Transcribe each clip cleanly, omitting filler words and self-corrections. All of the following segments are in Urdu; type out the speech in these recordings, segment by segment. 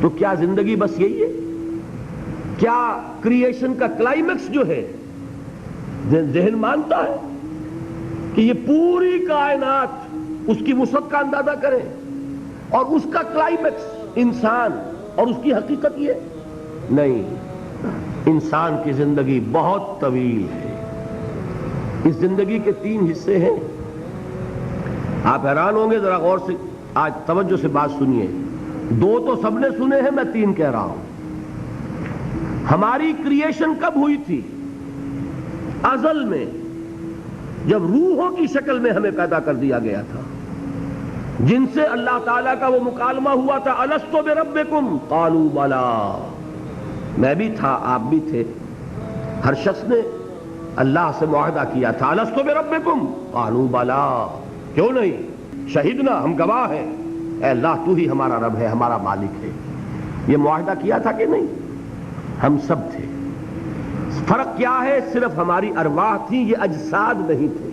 تو کیا زندگی بس یہی ہے؟ کیا کریشن کا کلائمیکس جو ہے ذہن مانتا ہے کہ یہ پوری کائنات اس کی وسعت کا اندازہ کرے اور اس کا کلائمیکس انسان اور اس کی حقیقت یہ نہیں؟ انسان کی زندگی بہت طویل ہے. اس زندگی کے 3 حصے ہیں. آپ حیران ہوں گے، ذرا غور سے آج توجہ سے بات سنیے. 2 تو سب نے سنے ہیں، میں 3 کہہ رہا ہوں. ہماری کریشن کب ہوئی تھی؟ ازل میں، جب روحوں کی شکل میں ہمیں پیدا کر دیا گیا تھا، جن سے اللہ تعالیٰ کا وہ مکالمہ ہوا تھا، الست بربکم قالوا بلی. میں بھی تھا، آپ بھی تھے. ہر شخص نے اللہ سے معاہدہ کیا تھا، الست بربکم قالوا بلی. کیوں نہیں؟ شہیدنا، ہم گواہ ہیں، اے اللہ تو ہی ہمارا رب ہے، ہمارا مالک ہے. یہ معاہدہ کیا تھا کہ نہیں؟ ہم سب تھے. فرق کیا ہے؟ صرف ہماری ارواح تھی، یہ اجساد نہیں تھے،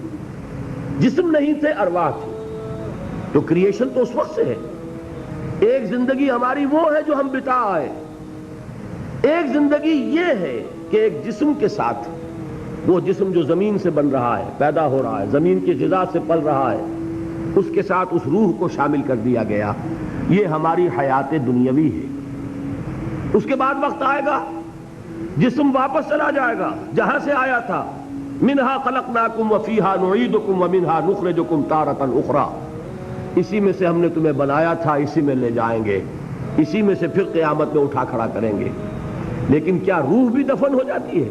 جسم نہیں تھے، ارواح تھی. تو کریشن تو اس وقت سے ہے. ایک زندگی ہماری وہ ہے جو ہم بتا آئے. ایک زندگی یہ ہے کہ ایک جسم کے ساتھ، وہ جسم جو زمین سے بن رہا ہے، پیدا ہو رہا ہے، زمین کی غذا سے پل رہا ہے، اس کے ساتھ اس روح کو شامل کر دیا گیا. یہ ہماری حیات دنیاوی ہے. اس کے بعد وقت آئے گا، جسم واپس چلا جائے گا جہاں سے آیا تھا. منہا خلقناکم وفیہا نعیدکم ومنہا نخرجکم تارۃ اخری. اسی میں سے ہم نے تمہیں بنایا تھا، اسی میں لے جائیں گے، اسی میں سے پھر قیامت میں اٹھا کھڑا کریں گے. لیکن کیا روح بھی دفن ہو جاتی ہے؟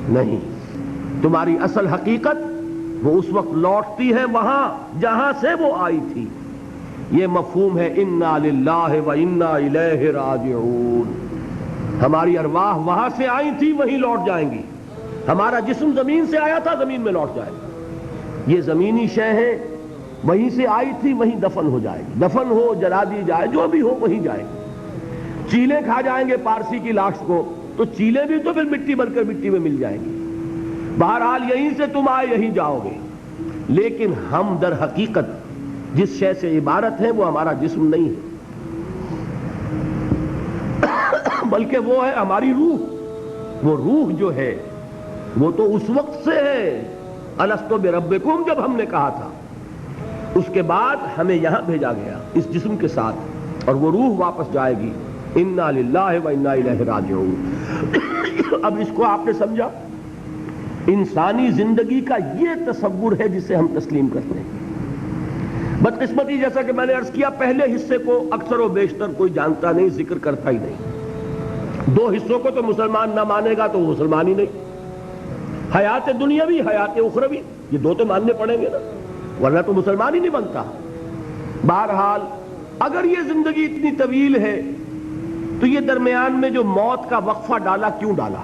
نہیں. تمہاری اصل حقیقت وہ اس وقت لوٹتی ہے وہاں جہاں سے وہ آئی تھی. یہ مفہوم ہے انا للہ و انا الیہ راجعون. ہماری ارواح وہاں سے آئی تھی، وہیں لوٹ جائیں گی. ہمارا جسم زمین سے آیا تھا، زمین میں لوٹ جائے گا. یہ زمینی شے ہے، وہیں سے آئی تھی، وہیں دفن ہو جائے گی. دفن ہو، جلا دی جائے، جو بھی ہو وہیں جائے گی. چیلیں کھا جائیں گے پارسی کی لاش کو، تو چیلیں بھی تو پھر مٹی بن کر مٹی میں مل جائیں گی. بہرحال یہیں سے تم آئے، یہیں جاؤ گے. لیکن ہم در حقیقت جس شے سے عبارت ہے وہ ہمارا جسم نہیں ہے، بلکہ وہ ہے ہماری روح. وہ روح جو ہے وہ تو اس وقت سے ہے، الست بربکم، جب ہم نے کہا تھا. اس کے بعد ہمیں یہاں بھیجا گیا اس جسم کے ساتھ، اور وہ روح واپس جائے گی. انا للہ و انا الیہ راجعون. اب اس کو آپ نے سمجھا؟ انسانی زندگی کا یہ تصور ہے جسے ہم تسلیم کرتے ہیں. بدقسمتی جیسا کہ میں نے عرض کیا، پہلے حصے کو اکثر و بیشتر کوئی جانتا نہیں، ذکر کرتا ہی نہیں. 2 حصوں کو تو مسلمان نہ مانے گا تو وہ مسلمان ہی نہیں. حیات دنیاوی، حیات اخروی، یہ 2 تو ماننے پڑیں گے نا، ورنہ تو مسلمان ہی نہیں بنتا. بہرحال اگر یہ زندگی اتنی طویل ہے تو یہ درمیان میں جو موت کا وقفہ ڈالا، کیوں ڈالا؟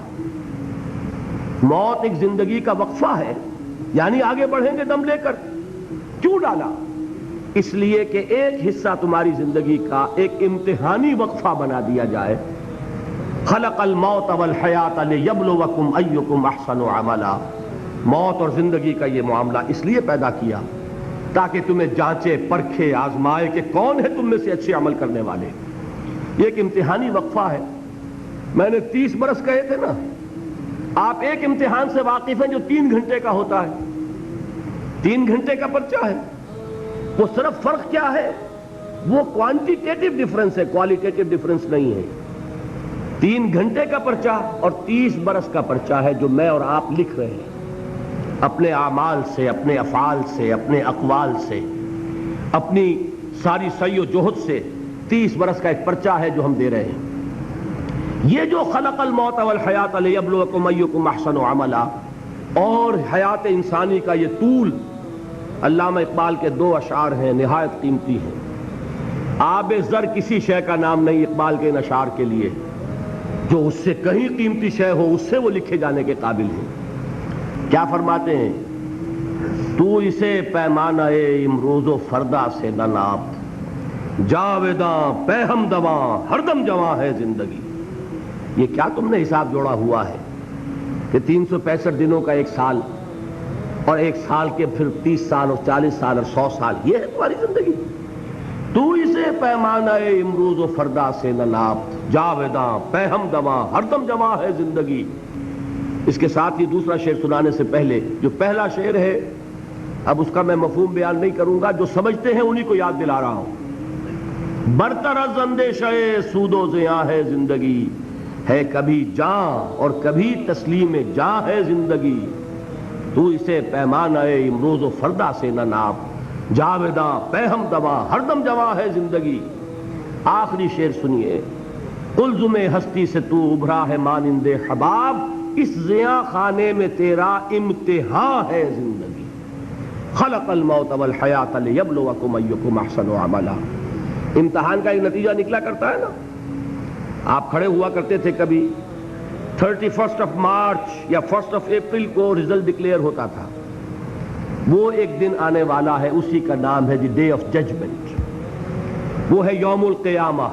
موت ایک زندگی کا وقفہ ہے، یعنی آگے بڑھیں گے دم لے کر. کیوں ڈالا؟ اس لیے کہ ایک حصہ تمہاری زندگی کا ایک امتحانی وقفہ بنا دیا جائے. خلق الموت والحیات لیبلوکم ایکم احسن عملا. موت اور زندگی کا یہ معاملہ اس لیے پیدا کیا تاکہ تمہیں جانچے، پرکھے، آزمائے کہ کون ہے تم میں سے اچھے عمل کرنے والے. یہ ایک امتحانی وقفہ ہے. میں نے 30 برس کہے تھے نا. آپ ایک امتحان سے واقف ہیں جو 3 گھنٹے کا ہوتا ہے. 3 گھنٹے کا پرچہ ہے. وہ صرف فرق کیا ہے؟ وہ کوانٹیٹیو ڈیفرنس ہے، کوالیٹیٹیو ڈیفرنس نہیں ہے. 3 گھنٹے کا پرچہ اور 30 برس کا پرچہ ہے جو میں اور آپ لکھ رہے ہیں اپنے اعمال سے، اپنے افعال سے، اپنے اقوال سے، اپنی ساری سعی و جہد سے. 30 برس کا ایک پرچہ ہے جو ہم دے رہے ہیں. یہ جو خلق الموت والحیات لیبلوکم ایکم احسن عملا، اور حیات انسانی کا یہ طول، علامہ اقبال کے 2 اشعار ہیں نہایت قیمتی ہیں. آب زر کسی شے کا نام نہیں اقبال کے ان اشعار کے لیے. جو اس سے کہیں قیمتی شے ہو اس سے وہ لکھے جانے کے قابل ہیں. کیا فرماتے ہیں؟ تو اسے پیمانہ امروز و فردا سے نہ ناپ، جاویداں پہ ہم دواں ہر دم جواں ہے زندگی. یہ کیا تم نے حساب جوڑا ہوا ہے کہ 365 دنوں کا 1 سال، اور 1 سال کے پھر 30 سال اور 40 سال اور 100 سال، یہ ہے تمہاری زندگی؟ تو اسے پیمانہ امروز و فردا سے نہ ناپ، جاویداں پہم دواں ہر دم جواں ہے زندگی۔ اس کے ساتھ ہی دوسرا شعر سنانے سے پہلے جو پہلا شعر ہے، اب اس کا میں مفہوم بیان نہیں کروں گا، جو سمجھتے ہیں انہی کو یاد دلا رہا ہوں۔ برتر از اندیشہ سود و زیاں ہے زندگی، ہے کبھی جاں اور کبھی تسلیم جاں ہے زندگی۔ تو اسے پیمانہ امروز و فردا سے نہ ناپ، جاویداں پہم دواں ہر دم جواں ہے زندگی۔ آخری شعر سنیے، قلزم ہستی سے تو ابھرا ہے مانند حباب، اس زیاں خانے میں تیرا امتحان ہے زندگی۔ خلق الموت والحیات لیبلوکم ایکم احسن عملا۔ امتحان کا ایک نتیجہ نکلا کرتا ہے نا، آپ کھڑے ہوا کرتے تھے کبھی 31 مارچ یا 1 اپریل کو رزلٹ ڈکلیئر ہوتا تھا، وہ ایک دن آنے والا ہے، اسی کا نام ہے دی ڈے آف ججمنٹ، وہ ہے یوم القیامہ۔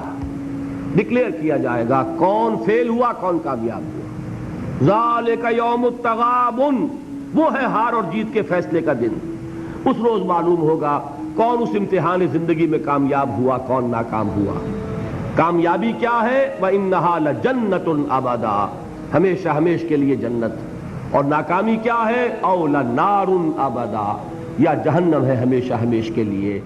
ڈکلیئر کیا جائے گا کون فیل ہوا کون کامیاب ہوا۔ ذالک یوم التغابن، وہ ہے ہار اور جیت کے فیصلے کا دن۔ اس روز معلوم ہوگا کون اس امتحان زندگی میں کامیاب ہوا کون ناکام ہوا۔ کامیابی کیا ہے؟ وَإِنَّهَا لَجَنَّةٌ أَبَدًا، ہمیشہ ہمیش کے لیے جنت۔ اور ناکامی کیا ہے؟ أَوْ لَنَارٌ أَبَدًا، یا جہنم ہے ہمیشہ ہمیش کے لیے۔